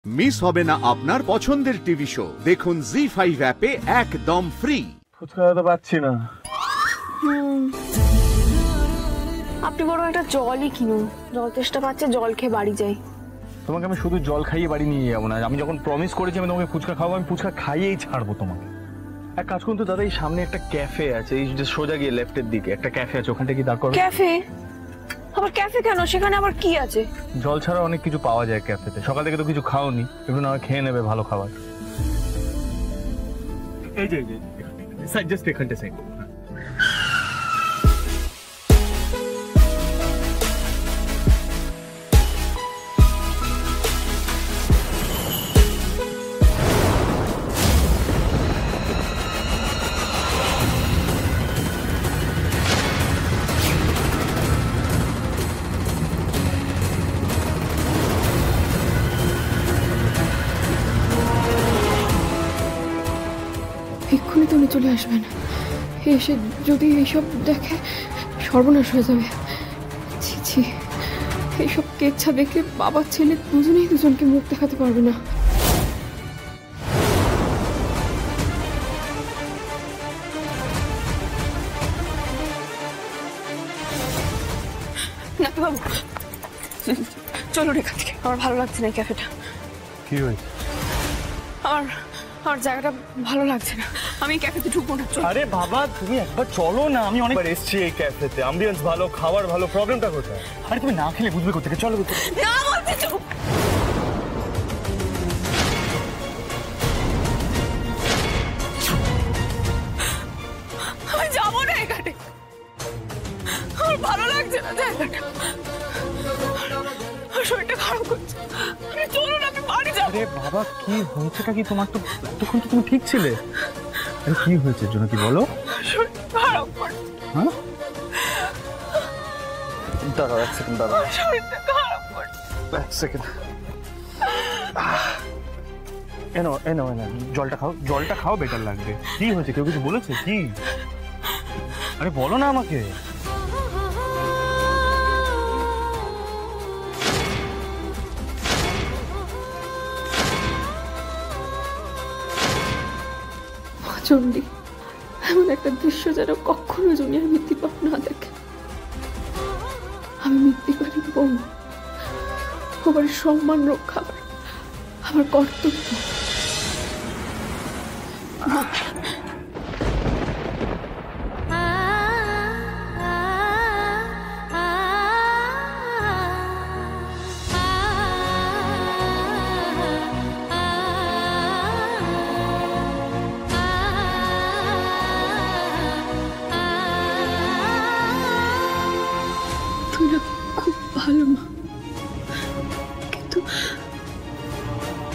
Miss হবে না আপনার পছন্দের টিভি শো। দেখুন জি5 অ্যাপে একদম ফ্রি। ফুচকা তো পাচ্ছি না। আপনি বরং একটা জলই কিনুন। জল তেষ্টা পাচ্ছে, জল খেয়ে বাড়ি যাই। তোমাকে আমি শুধু জল খাইয়ে বাড়ি নিয়ে যাবো না। আমি যখন প্রমিস করেছি আমি তোমাকে ফুচকা খাওয়াবো, আমি ফুচকা খাইয়েই ছাড়বো তোমাকে। এক কাজ করুন তো দাদা, এই সামনে একটা ক্যাফে আছে, এই যে সোজা গিয়ে লেফটের দিকে একটা ক্যাফে আছে, ওখানটা কি দাঁড় করো। ক্যাফে? আবার ক্যাফে কেন? সেখানে আবার কি আছে? জল ছাড়া অনেক কিছু পাওয়া যায় ক্যাফেতে। সকাল থেকে তো কিছু খাওনি, একটু না খেয়ে নেবে ভালো খাবার। এই যে জাস্ট এখানটা সাইড। এক্ষুনি তুমি চলে আসবেন। এসে যদি এইসব দেখে সর্বনাশ হয়ে যাবে। ছি ছি, এইসব কেচ্ছা দেখে বাবা ছেলে দুজনেই দুজনকে মুখ দেখাতে পারবে না। নাকি বাবু চলো রেখা থেকে, আমার ভালো লাগছে না এই ক্যাফেটা। কি হয়েছে? আমার জায়গাটা ভালো লাগছে না, আমি এই ক্যাফেতে ঢুকবো না। আরে বাবা তুমি একবার চলো না, আমি অনেকবার এসেছি এই ক্যাফেতে, অ্যাম্বিয়েন্স ভালো, খাবার ভালো, প্রবলেমটা কোথায়? আরে তুমি না খেলে বুঝবে কোথা থেকে, চলো কোথায়। না বলতে তো। আমি যাবো না এখানে, আমার ভালো লাগছে না জায়গাটা, শরীরটা খারাপ করছে। চলুন আমি বাড়ি যাবো। আরে বাবা কি হয়েছেটা কি তোমার? তো তখন তো তুমি ঠিক ছিলে। আরে কি হয়েছে জন্য কি বলো? শরীরটা খারাপ করছে। হ্যাঁ দাঁড়াও এক সেকেন্ড, দাঁড়াও। শরীরটা খারাপ করছে। এক সেকেন্ড। এনো এনো এনো, জলটা খাও, জলটা খাও, বেটার লাগবে। কি হয়েছে? কেউ কিছু বলেছে কি? আরে বলো না আমাকে। চন্ডী, এমন একটা দৃশ্য যেন কখনো দুনিয়ার মৃত্যুপাপ না দেখে। আমি মৃত্যুকারী বউ, আমার সম্মান রক্ষা আমার কর্তব্য। খুব ভালো মা,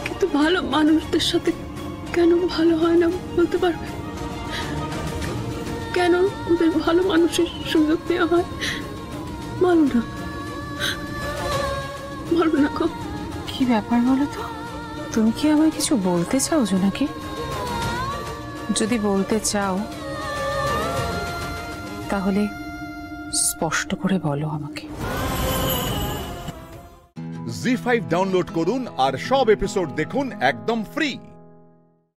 কিন্তু ভালো মানুষদের সাথে কেন ভালো হয় না বলতে পারবে? কেন ওদের ভালো মানুষের সুযোগ দেওয়া হয়? বলো না, বলো না গো। কি ব্যাপার বলো তো? তুমি কি আমায় কিছু বলতে চাও জোনাকি? যদি বলতে চাও তাহলে স্পষ্ট করে বলো আমাকে। জি5 ডাউনলোড করুন আর সব এপিসোড দেখুন একদম ফ্রি।